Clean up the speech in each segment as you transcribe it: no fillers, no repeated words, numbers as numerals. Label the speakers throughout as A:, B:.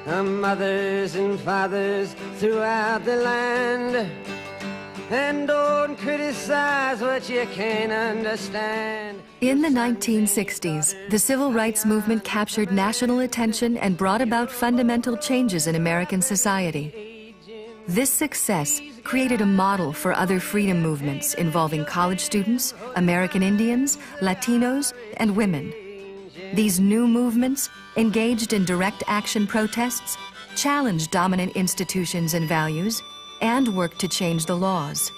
A: mothers and fathers throughout the land. And don't criticize what you can't understand.
B: In the 1960s, the civil rights movement captured national attention and brought about fundamental changes in American society. This success created a model for other freedom movements involving college students, American Indians, Latinos, and women. These new movements engaged in direct action protests, challenged dominant institutions and values, and worked to change the laws.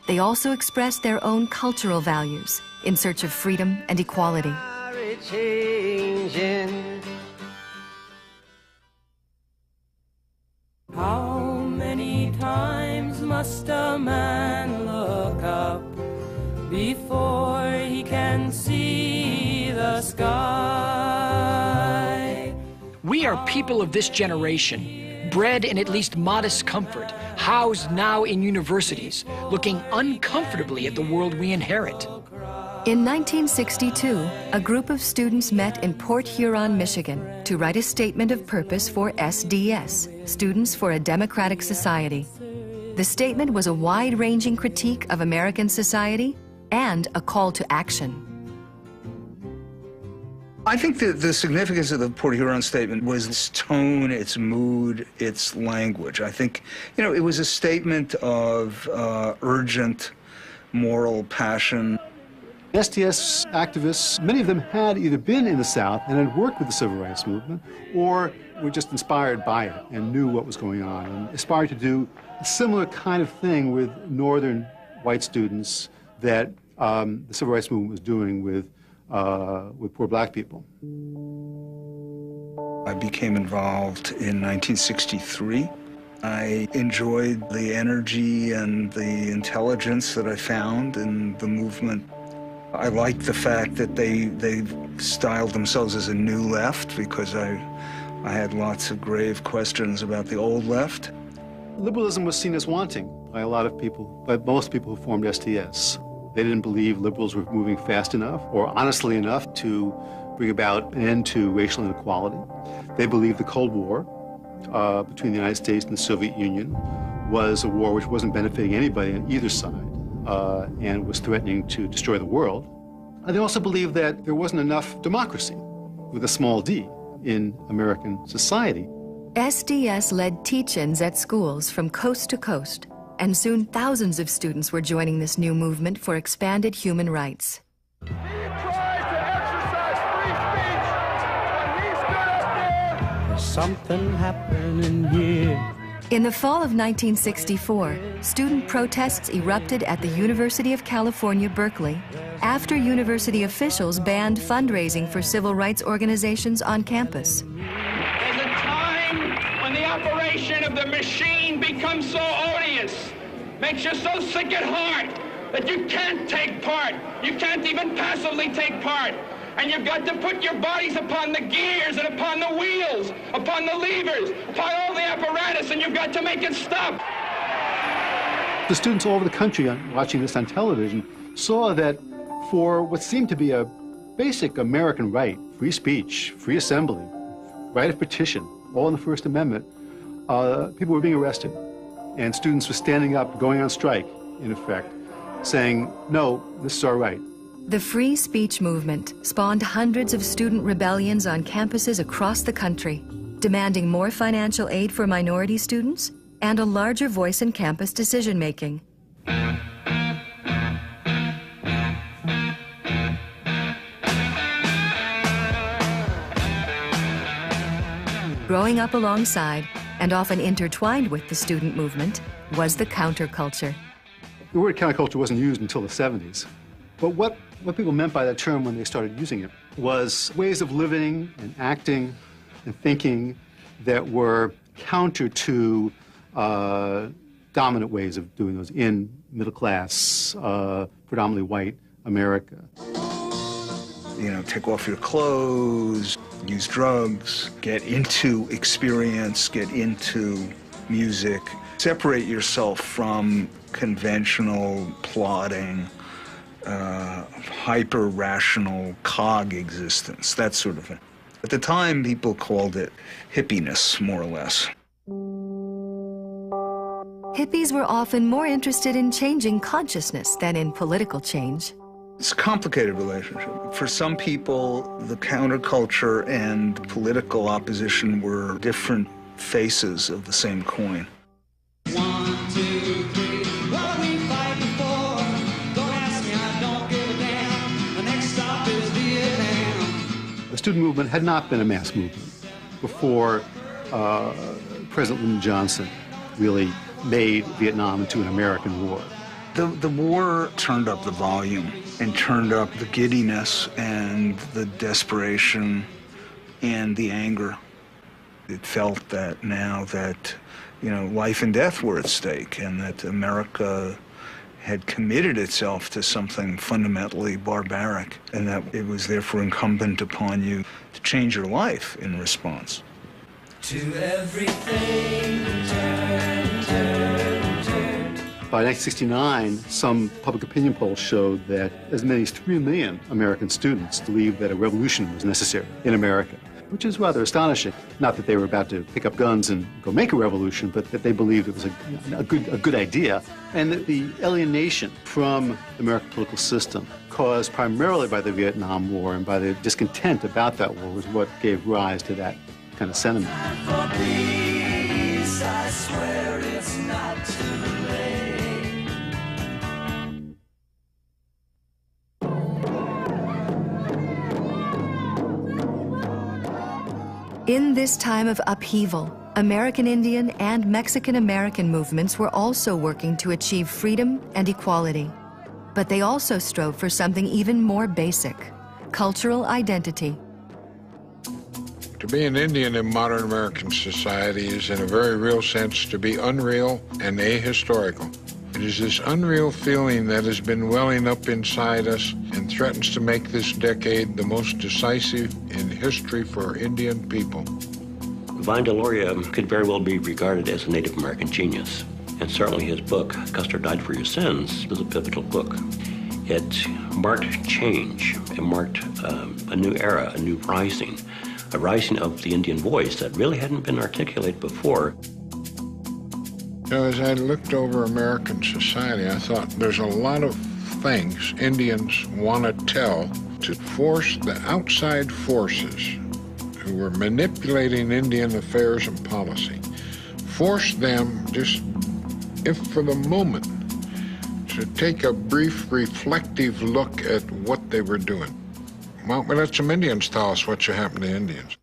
B: They also expressed their own cultural values in search of freedom and equality.
A: A-changin.
C: How many times must a man look up before he can see the sky?
D: We are people of this generation, bred in at least modest comfort, housed now in universities, looking uncomfortably at the world we inherit.
B: In 1962, a group of students met in Port Huron, Michigan, to write a statement of purpose for SDS, Students for a Democratic Society. The statement was a wide-ranging critique of American society and a call to action.
E: I think that the significance of the Port Huron statement was its tone, its mood, its language. I think, you know, it was a statement of urgent moral passion.
F: SDS activists, many of them had either been in the South and had worked with the civil rights movement, or were just inspired by it and knew what was going on and aspired to do a similar kind of thing with northern white students that the civil rights movement was doing with poor black people.
E: I became involved in 1963. I enjoyed the energy and the intelligence that I found in the movement. I liked the fact that they styled themselves as a new left, because I had lots of grave questions about the old left.
F: Liberalism was seen as wanting by a lot of people, by most people who formed SDS. They didn't believe liberals were moving fast enough or honestly enough to bring about an end to racial inequality. They believed the Cold War between the United States and the Soviet Union was a war which wasn't benefiting anybody on either side and was threatening to destroy the world. And they also believed that there wasn't enough democracy, with a small d, in American society.
B: SDS led teach-ins at schools from coast to coast, and soon thousands of students were joining this new movement for expanded human rights.
G: He tried to exercise free speech, but he stood up there.
C: There's something happening here.
B: In the fall of 1964, student protests erupted at the University of California, Berkeley, after university officials banned fundraising for civil rights organizations on campus.
G: There's a time when the operation of the machine becomes so odious, makes you so sick at heart that you can't take part. You can't even passively take part. And you've got to put your bodies upon the gears and upon the wheels, upon the levers, upon all the apparatus, and you've got to make it stop.
F: The students all over the country watching this on television saw that for what seemed to be a basic American right, free speech, free assembly, right of petition, all in the First Amendment, people were being arrested. And students were standing up, going on strike, in effect, saying, no, this is our right.
B: The free speech movement spawned hundreds of student rebellions on campuses across the country, demanding more financial aid for minority students and a larger voice in campus decision-making. Growing up alongside and often intertwined with the student movement was the counterculture.
F: The word counterculture wasn't used until the 70s. But what people meant by that term when they started using it was ways of living and acting and thinking that were counter to dominant ways of doing those in middle-class, predominantly white America.
E: You know, take off your clothes, use drugs, get into experience, get into music, separate yourself from conventional, plodding, hyper-rational cog existence, that sort of thing. At the time, people called it hippiness, more or less.
B: Hippies were often more interested in changing consciousness than in political change.
E: It's a complicated relationship. For some people, the counterculture and political opposition were different faces of the same coin.
C: 1, 2, 3, what we fighting for? Don't ask me, I don't give a damn. The next stop is Vietnam.
F: The student movement had not been a mass movement before President Lyndon Johnson really made Vietnam into an American war.
E: The war turned up the volume and turned up the giddiness and the desperation and the anger. It felt that now that, life and death were at stake and that America had committed itself to something fundamentally barbaric and that it was therefore incumbent upon you to change your life in response.
C: To everything, turn, turn, turn.
F: By 1969, some public opinion polls showed that as many as 3 million American students believed that a revolution was necessary in America, which is rather astonishing. Not that they were about to pick up guns and go make a revolution, but that they believed it was a good idea. And that the alienation from the American political system, caused primarily by the Vietnam War and by the discontent about that war, was what gave rise to that kind of sentiment.
C: For peace, I swear it's not too late.
B: In this time of upheaval, American Indian and Mexican American movements were also working to achieve freedom and equality. But they also strove for something even more basic: cultural identity.
H: To be an Indian in modern American society is, in a very real sense, to be unreal and ahistorical. It is this unreal feeling that has been welling up inside us and threatens to make this decade the most decisive in history for Indian people.
I: Vine Deloria could very well be regarded as a Native American genius. And certainly his book, Custer Died for Your Sins, was a pivotal book. It marked change. It marked a new era, a new rising, a rising of the Indian voice that really hadn't been articulated before.
H: As I looked over American society, I thought there's a lot of things Indians want to tell to force the outside forces who were manipulating Indian affairs and policy, force them, just if for the moment, to take a brief reflective look at what they were doing. Well, we let some Indians tell us what should happen to Indians.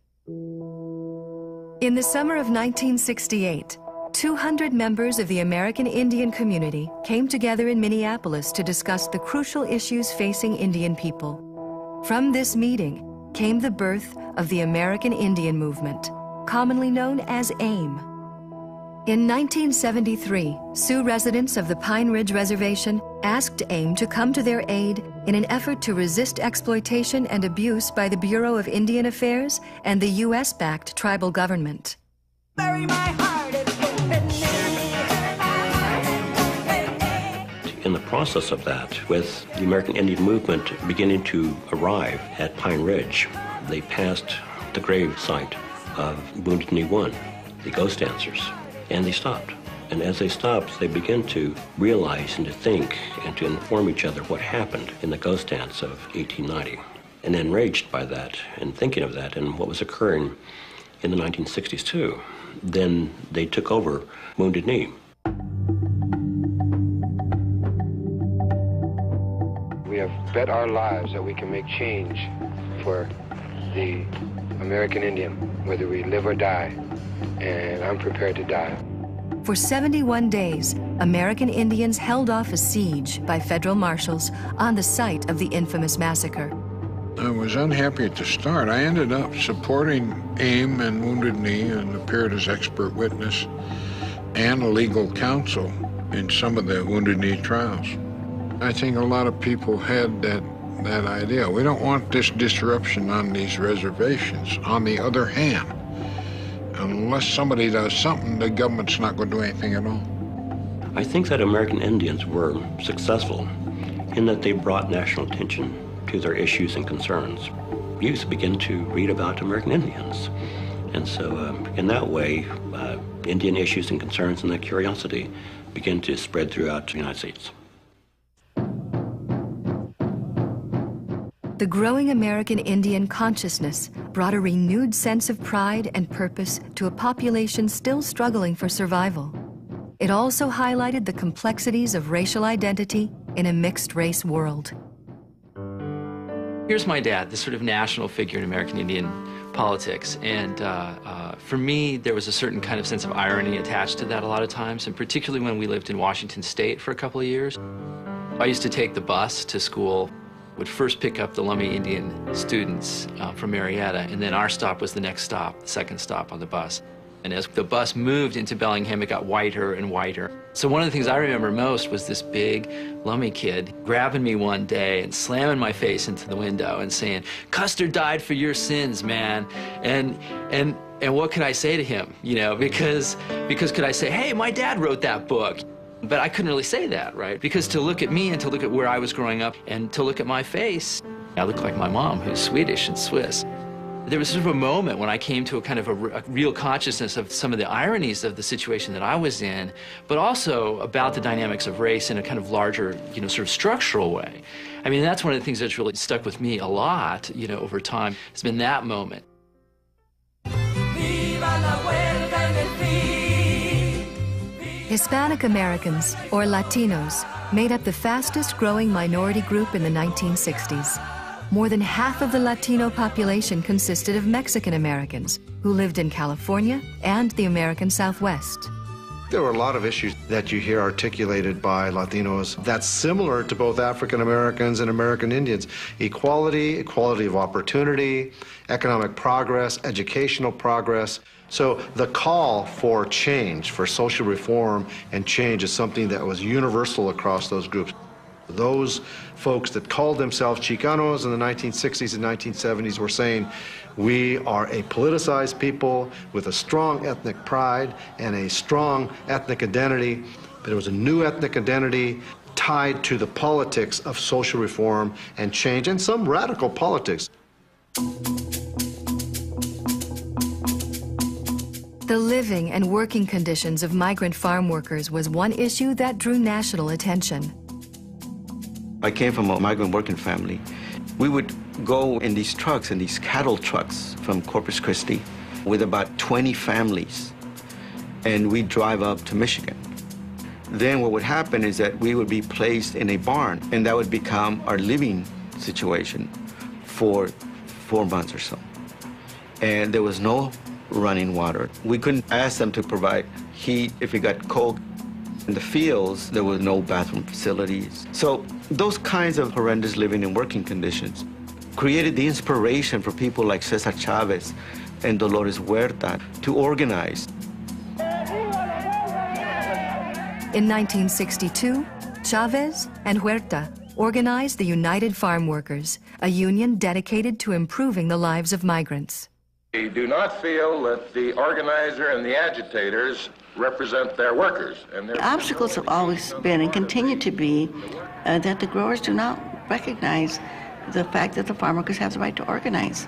B: In the summer of 1968, 200 members of the American Indian community came together in Minneapolis to discuss the crucial issues facing Indian people. From this meeting came the birth of the American Indian Movement, commonly known as AIM. In 1973, Sioux residents of the Pine Ridge Reservation asked AIM to come to their aid in an effort to resist exploitation and abuse by the Bureau of Indian Affairs and the U.S.-backed tribal government.
C: Bury my heart and
I: In the process of that, with the American Indian movement beginning to arrive at Pine Ridge, they passed the grave site of Wounded Knee One, the ghost dancers, and they stopped. And as they stopped, they began to realize and to think and to inform each other what happened in the ghost dance of 1890. And enraged by that and thinking of that and what was occurring in the 1960s too, then they took over Wounded Knee.
J: We have bet our lives that we can make change for the American Indian, whether we live or die, and I'm prepared to die.
B: For 71 days, American Indians held off a siege by federal marshals on the site of the infamous massacre.
H: I was unhappy at the start. I ended up supporting AIM and Wounded Knee and appeared as expert witness and legal counsel in some of the Wounded Knee trials. I think a lot of people had that idea. We don't want this disruption on these reservations. On the other hand, unless somebody does something, the government's not going to do anything at all.
I: I think that American Indians were successful in that they brought national attention to their issues and concerns. youth begin to read about American Indians. And so in that way, Indian issues and concerns and that curiosity begin to spread throughout the United States.
B: The growing American Indian consciousness brought a renewed sense of pride and purpose to a population still struggling for survival. It also highlighted the complexities of racial identity in a mixed-race world.
K: Here's my dad, this sort of national figure in American Indian politics, and for me, there was a certain kind of sense of irony attached to that a lot of times, and particularly when we lived in Washington State for a couple of years. I used to take the bus to school, would first pick up the Lummi Indian students from Marietta, and then our stop was the next stop, the second stop on the bus. And as the bus moved into Bellingham, it got whiter and whiter. So one of the things I remember most was this big Lummi kid grabbing me one day and slamming my face into the window and saying, "Custer died for your sins, man." And what could I say to him? You know, because could I say, "Hey, my dad wrote that book"? But I couldn't really say that, right? Because to look at me and to look at where I was growing up and to look at my face, I look like my mom, who's Swedish and Swiss. There was sort of a moment when I came to a kind of a real consciousness of some of the ironies of the situation that I was in, but also about the dynamics of race in a kind of larger, you know, sort of structural way. I mean, that's one of the things that's really stuck with me a lot, you know, over time. It's been that moment.
B: Hispanic Americans, or Latinos, made up the fastest growing minority group in the 1960s. More than half of the Latino population consisted of Mexican Americans who lived in California and the American Southwest.
L: There were a lot of issues that you hear articulated by Latinos that's similar to both African Americans and American Indians. Equality, equality of opportunity, economic progress, educational progress. So the call for change, for social reform and change is something that was universal across those groups. Those folks that called themselves Chicanos in the 1960s and 1970s were saying, we are a politicized people with a strong ethnic pride and a strong ethnic identity, but it was a new ethnic identity tied to the politics of social reform and change and some radical politics.
B: The living and working conditions of migrant farm workers was one issue that drew national attention.
M: I came from a migrant working family. We would go in these trucks, in these cattle trucks from Corpus Christi with about 20 families, and we'd drive up to Michigan. Then what would happen is that we would be placed in a barn, and that would become our living situation for 4 months or so. And there was no running water. We couldn't ask them to provide heat if we got cold. In the fields, there were no bathroom facilities. So those kinds of horrendous living and working conditions created the inspiration for people like Cesar Chavez and Dolores Huerta to organize.
B: In 1962, Chavez and Huerta organized the United Farm Workers, a union dedicated to improving the lives of migrants.
N: We do not feel that the organizer and the agitators represent their workers. And
O: the obstacles have always been and continue to be that the growers do not recognize the fact that the farm workers have the right to organize.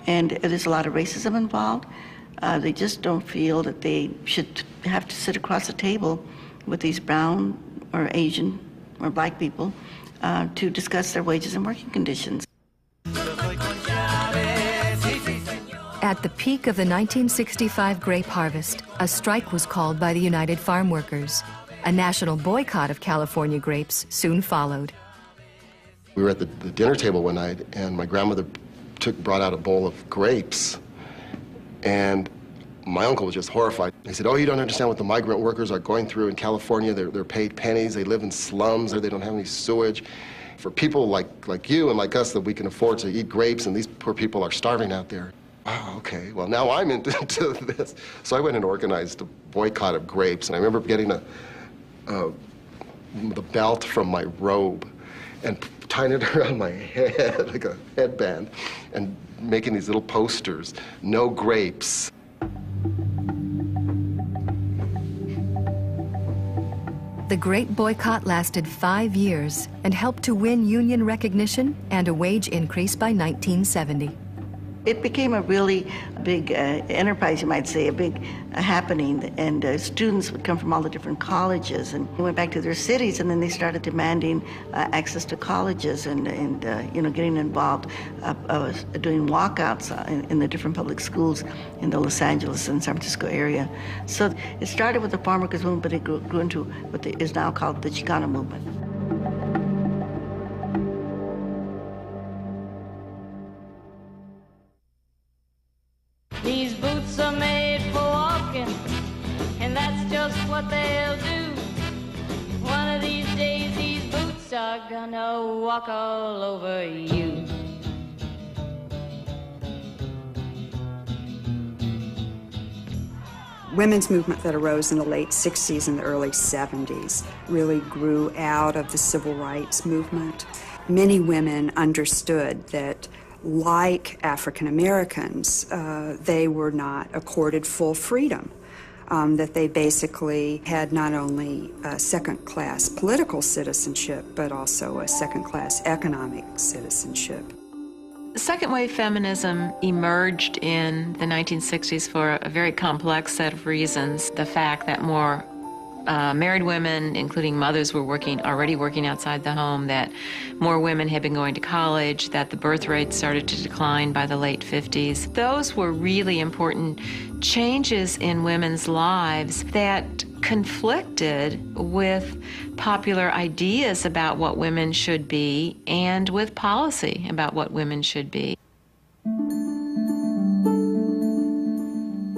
O: And there's a lot of racism involved. They just don't feel that they should have to sit across the table with these brown or Asian or black people to discuss their wages and working conditions.
B: At the peak of the 1965 grape harvest, a strike was called by the United Farm Workers. A national boycott of California grapes soon followed.
P: We were at the dinner table one night, and my grandmother brought out a bowl of grapes, and my uncle was just horrified. He said, "Oh, you don't understand what the migrant workers are going through in California. They're paid pennies. They live in slums, or they don't have any sewage. For people like you and like us that we can afford to eat grapes, and these poor people are starving out there." Oh, okay, well, now I'm into this. So I went and organized a boycott of grapes, and I remember getting the belt from my robe and tying it around my head like a headband and making these little posters, "No grapes."
B: The Great Boycott lasted 5 years and helped to win union recognition and a wage increase by 1970.
O: It became a really big enterprise, you might say, a big happening, and students would come from all the different colleges, and they went back to their cities, and then they started demanding access to colleges and getting involved, doing walkouts in the different public schools in the Los Angeles and San Francisco area. So it started with the farm workers movement, but it grew into what is now called the Chicano movement.
Q: These boots are made for walking, and that's just what they'll do. One of these days, these boots are gonna walk all over you.
R: Women's movement that arose in the late 60s and the early 70s really grew out of the civil rights movement. Many women understood that, like African Americans, they were not accorded full freedom, that they basically had not only a second-class political citizenship, but also a second-class economic citizenship.
S: Second wave feminism emerged in the 1960s for a very complex set of reasons. The fact that more married women, including mothers, were already working outside the home, that more women had been going to college, that the birth rate started to decline by the late 50s. Those were really important changes in women's lives that conflicted with popular ideas about what women should be and with policy about what women should be.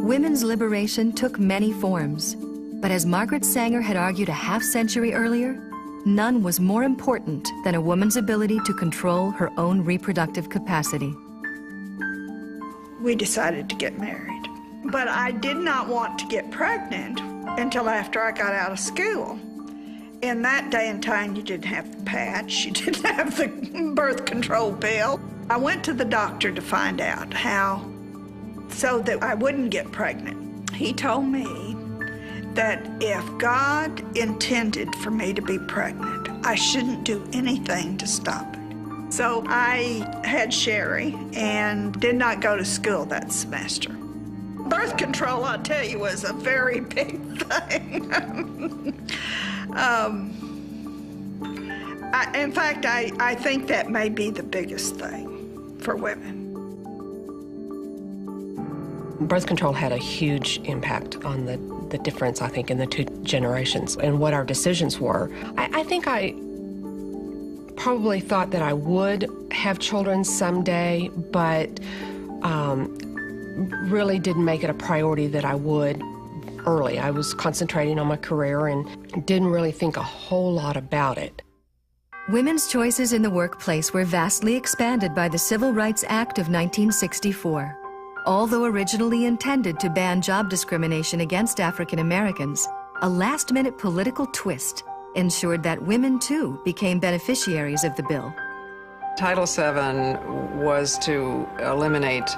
B: Women's liberation took many forms. But as Margaret Sanger had argued a half-century earlier, none was more important than a woman's ability to control her own reproductive capacity.
T: We decided to get married, but I did not want to get pregnant until after I got out of school. In that day and time, you didn't have the patch, you didn't have the birth control pill. I went to the doctor to find out how, so that I wouldn't get pregnant. He told me that if God intended for me to be pregnant, I shouldn't do anything to stop it. So I had Sherry and did not go to school that semester. Birth control, I tell you, was a very big thing. In fact, I think that may be the biggest thing for women.
U: Birth control had a huge impact on the difference, I think, in the two generations and what our decisions were. I think I probably thought that I would have children someday, but really didn't make it a priority that I would early. I was concentrating on my career and didn't really think a whole lot about it.
B: Women's choices in the workplace were vastly expanded by the Civil Rights Act of 1964. Although originally intended to ban job discrimination against African Americans, a last-minute political twist ensured that women, too, became beneficiaries of the bill.
V: Title VII was to eliminate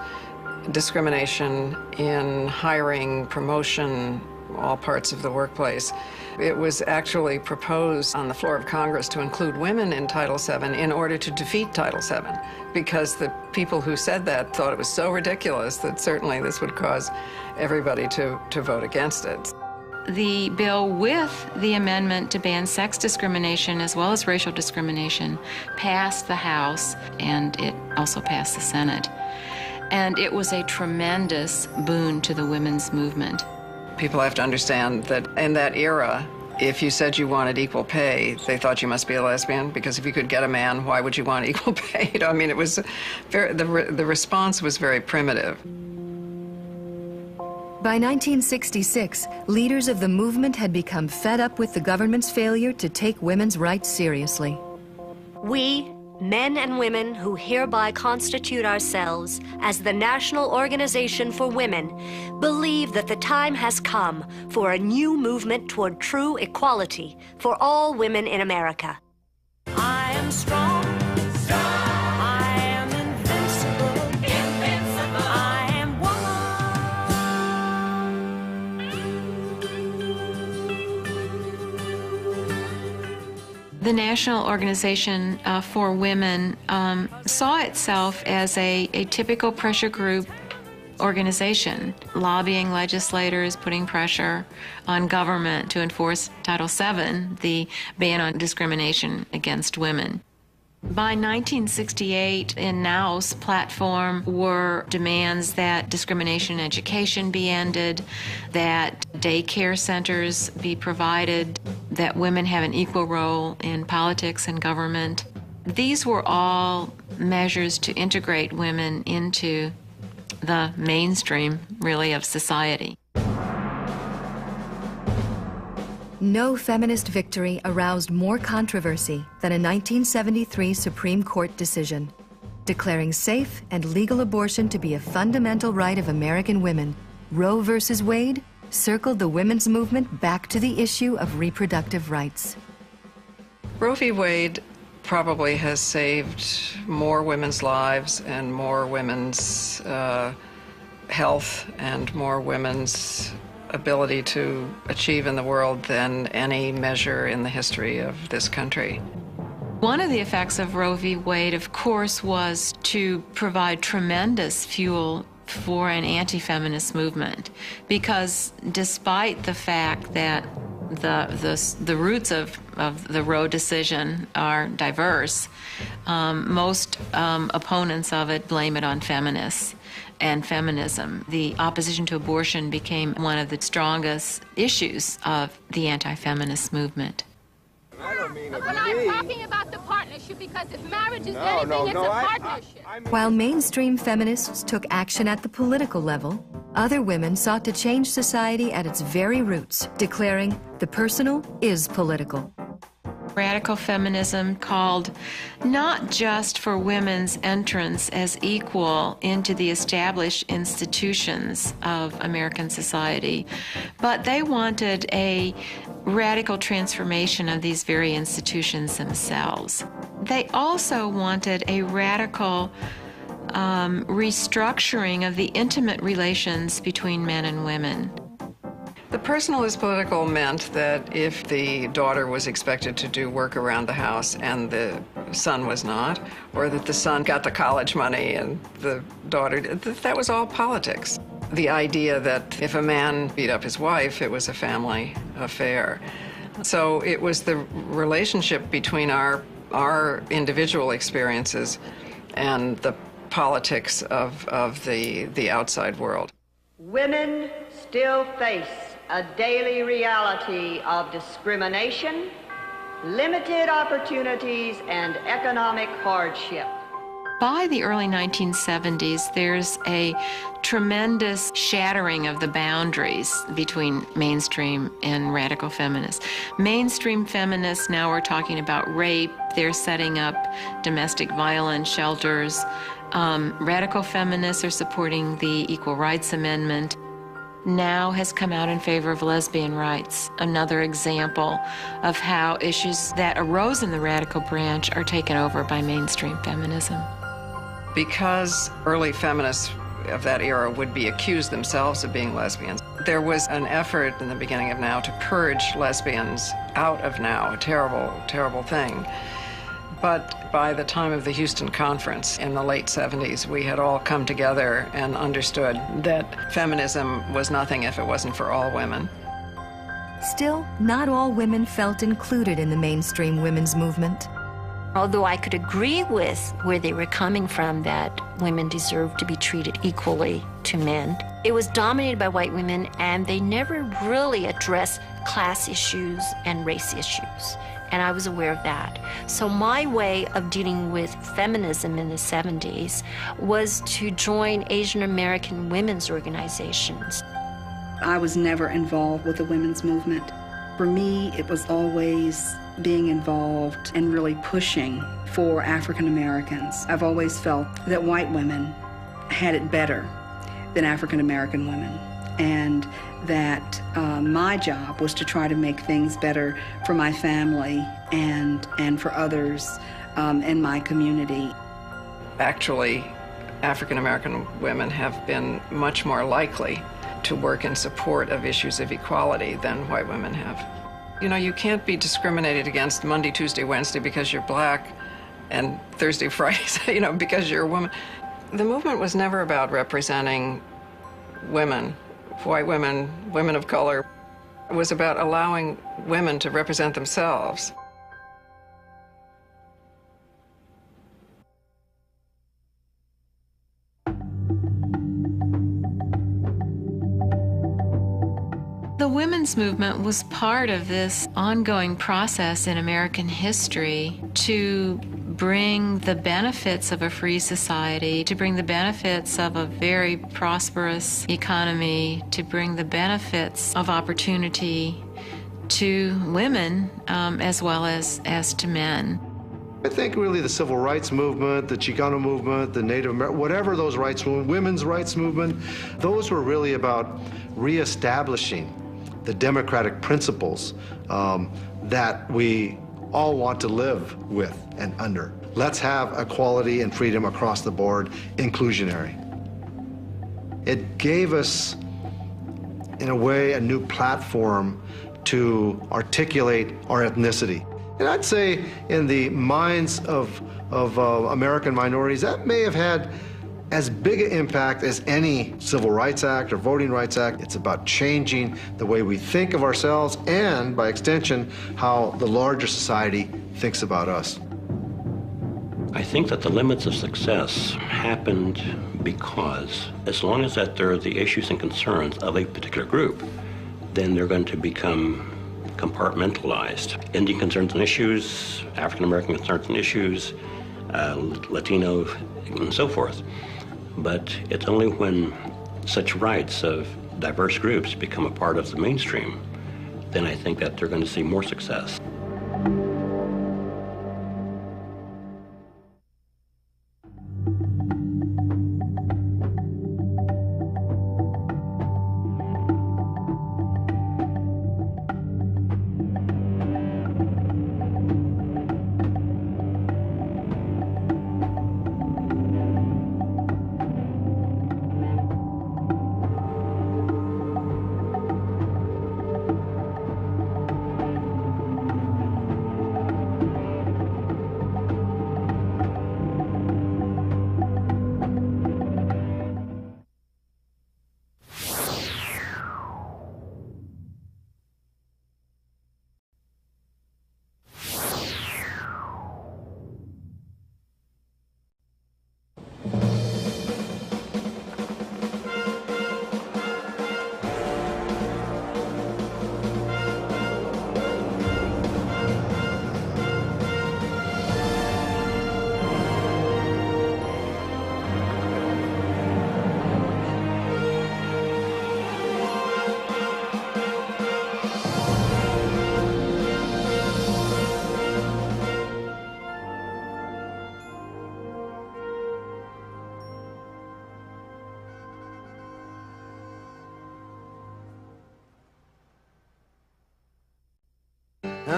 V: discrimination in hiring, promotion, all parts of the workplace. It was actually proposed on the floor of Congress to include women in Title VII in order to defeat Title VII, because the people who said that thought it was so ridiculous that certainly this would cause everybody to vote against it.
S: The bill with the amendment to ban sex discrimination as well as racial discrimination passed the House, and it also passed the Senate. And it was a tremendous boon to the women's movement.
V: People have to understand that in that era, if you said you wanted equal pay, they thought you must be a lesbian, because if you could get a man, why would you want equal pay? I mean, it was the response was very primitive.
B: By 1966, leaders of the movement had become fed up with the government's failure to take women's rights seriously.
W: We, men and women who hereby constitute ourselves as the National Organization for Women, believe that the time has come for a new movement toward true equality for all women in America.
Q: I am strong. I am invincible. I am woman.
S: The National Organization for Women saw itself as a typical pressure group organization, lobbying legislators, putting pressure on government to enforce Title VII, the ban on discrimination against women. By 1968, in Now's platform were demands that discrimination in education be ended, that daycare centers be provided, that women have an equal role in politics and government. These were all measures to integrate women into the mainstream, really, of society.
B: No feminist victory aroused more controversy than a 1973 Supreme Court decision. Declaring safe and legal abortion to be a fundamental right of American women, Roe v. Wade circled the women's movement back to the issue of reproductive rights.
V: Roe v. Wade probably has saved more women's lives and more women's health and more women's ability to achieve in the world than any measure in the history of this country.
S: One of the effects of Roe v. Wade, of course, was to provide tremendous fuel for an anti-feminist movement, because despite the fact that the roots of the Roe decision are diverse, most opponents of it blame it on feminists and feminism. The opposition to abortion became one of the strongest issues of the anti-feminist movement.
A: But I'm talking about the partnership, because if marriage is anything, it's a partnership.
B: While mainstream feminists took action at the political level, other women sought to change society at its very roots, declaring the personal is political.
S: Radical feminism called not just for women's entrance as equal into the established institutions of American society, but they wanted a radical transformation of these very institutions themselves. They also wanted a radical restructuring of the intimate relations between men and women.
V: The personal is political meant that if the daughter was expected to do work around the house and the son was not, or that the son got the college money and the daughter did, that was all politics. The idea that if a man beat up his wife, it was a family affair. So it was the relationship between our individual experiences and the politics of the outside world.
D: Women still face a daily reality of discrimination, limited opportunities, and economic hardship.
S: By the early 1970s, there's a tremendous shattering of the boundaries between mainstream and radical feminists. Mainstream feminists now are talking about rape. They're setting up domestic violence shelters. Radical feminists are supporting the Equal Rights Amendment. Now has come out in favor of lesbian rights, another example of how issues that arose in the radical branch are taken over by mainstream feminism.
V: Because early feminists of that era would be accused themselves of being lesbians, there was an effort in the beginning of Now to purge lesbians out of Now, a terrible, terrible thing. But by the time of the Houston Conference in the late 70s, we had all come together and understood that feminism was nothing if it wasn't for all women.
B: Still, not all women felt included in the mainstream women's movement.
G: Although I could agree with where they were coming from, that women deserve to be treated equally to men, it was dominated by white women, and they never really addressed class issues and race issues. And I was aware of that. So my way of dealing with feminism in the 70s was to join Asian American women's organizations.
X: I was never involved with the women's movement. For me, it was always being involved and really pushing for African Americans. I've always felt that white women had it better than African American women, and that my job was to try to make things better for my family and for others in my community.
V: Actually, African American women have been much more likely to work in support of issues of equality than white women have. You know, you can't be discriminated against Monday, Tuesday, Wednesday because you're black, and Thursday, Friday, because you're a woman. The movement was never about representing women, white women, women of color. It was about allowing women to represent themselves.
S: The women's movement was part of this ongoing process in American history to bring the benefits of a free society, to bring the benefits of a very prosperous economy, to bring the benefits of opportunity to women as well as to men.
L: I think really the civil rights movement, the Chicano movement, the Native American, whatever those rights movement, women's rights movement, those were really about reestablishing the democratic principles that we all want to live with and under. Let's have equality and freedom across the board, inclusionary. It gave us, in a way, a new platform to articulate our ethnicity. And I'd say in the minds of American minorities, that may have had as big an impact as any Civil Rights Act or Voting Rights Act. It's about changing the way we think of ourselves and, by extension, how the larger society thinks about us.
I: I think that the limits of success happened because as long as that there are the issues and concerns of a particular group, then they're going to become compartmentalized. Indian concerns and issues, African American concerns and issues, Latino, and so forth. But it's only when such rights of diverse groups become a part of the mainstream, then I think that they're going to see more success.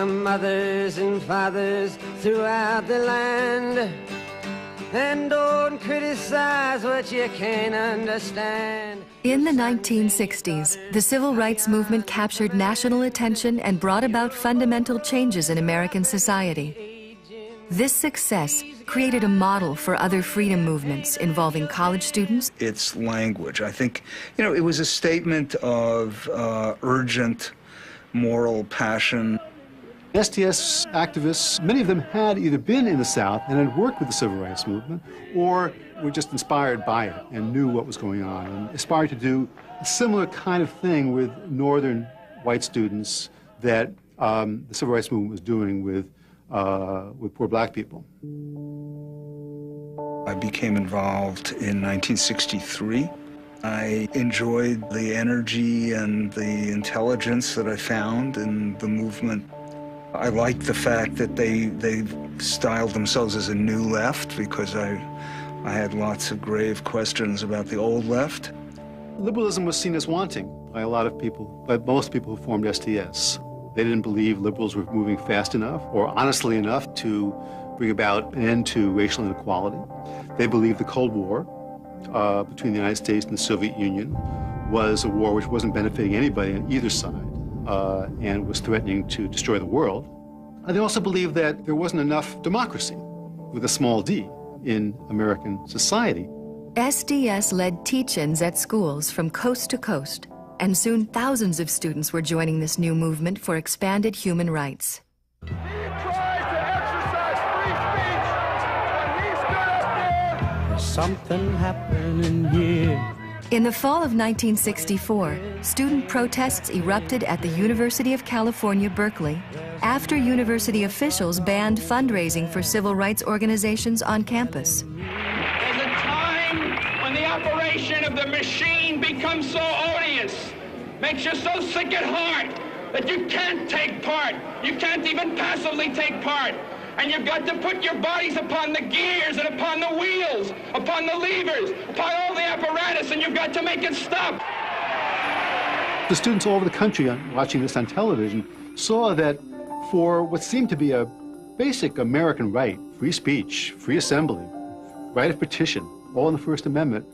C: Mothers and fathers throughout the land, and don't criticize what you can't understand.
B: In the 1960s, the civil rights movement captured national attention and brought about fundamental changes in American society. This success created a model for other freedom movements involving college students.
E: Its language, I think, it was a statement of urgent moral passion.
F: STS activists, many of them had either been in the South and had worked with the civil rights movement, or were just inspired by it and knew what was going on and aspired to do a similar kind of thing with northern white students that the civil rights movement was doing with poor black people.
E: I became involved in 1963. I enjoyed the energy and the intelligence that I found in the movement. I liked the fact that they styled themselves as a new left, because I had lots of grave questions about the old left.
F: Liberalism was seen as wanting by a lot of people, by most people who formed STS. They didn't believe liberals were moving fast enough or honestly enough to bring about an end to racial inequality. They believed the Cold War between the United States and the Soviet Union was a war which wasn't benefiting anybody on either side. and was threatening to destroy the world. And they also believed that there wasn't enough democracy, with a small d, in American society.
B: SDS led teach-ins at schools from coast to coast, and soon thousands of students were joining this new movement for expanded human rights.
C: Something happening here.
B: In the fall of 1964, student protests erupted at the University of California, Berkeley, after university officials banned fundraising for civil rights organizations on campus.
H: There's a time when the operation of the machine becomes so odious, makes you so sick at heart that you can't take part. You can't even passively take part. And you've got to put your bodies upon the gears and upon the wheels, upon the levers, upon all the apparatus, and you've got to make it stop.
F: The students all over the country watching this on television saw that for what seemed to be a basic American right, free speech, free assembly, right of petition, all in the First Amendment,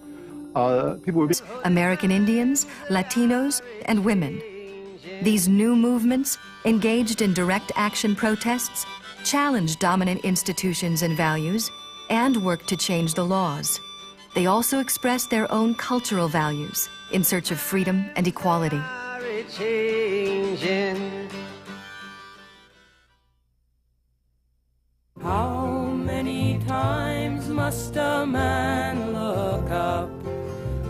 F: people were being...
B: American Indians, Latinos, and women. These new movements, engaged in direct action protests, challenged dominant institutions and values, and worked to change the laws. They also expressed their own cultural values in search of freedom and equality.
C: A-changin. How many times must a man look up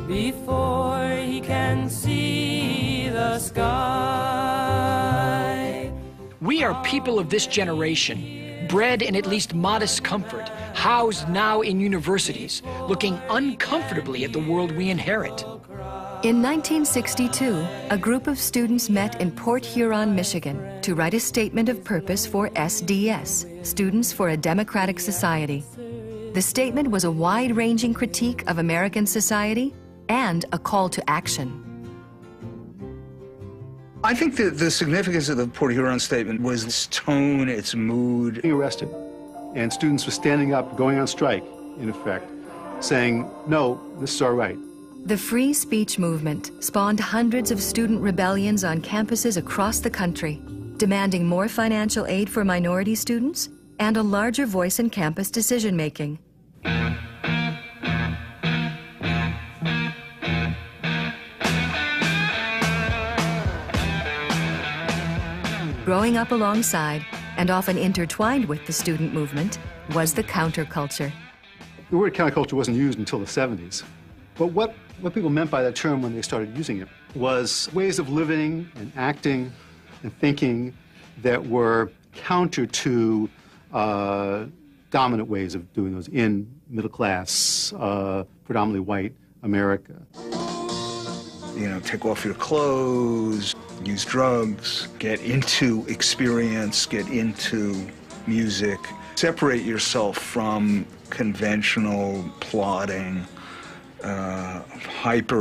C: before he can see the sky?
J: We are people of this generation, bred in at least modest comfort, housed now in universities, looking uncomfortably at the world we inherit.
B: In 1962, a group of students met in Port Huron, Michigan, to write a statement of purpose for SDS, Students for a Democratic Society. The statement was a wide-ranging critique of American society and a call to action.
E: I think that the significance of the Port Huron statement was its tone, its mood.
F: Being arrested, and students were standing up, going on strike, in effect, saying, no, this is our right.
B: The free speech movement spawned hundreds of student rebellions on campuses across the country, demanding more financial aid for minority students and a larger voice in campus decision-making. Growing up alongside and often intertwined with the student movement was the counterculture.
F: The word counterculture wasn't used until the 70s. But what people meant by that term when they started using it was ways of living and acting and thinking that were counter to dominant ways of doing those in middle-class, predominantly white America.
E: You know, take off your clothes, use drugs, get into experience, get into music. Separate yourself from conventional, plodding, hyper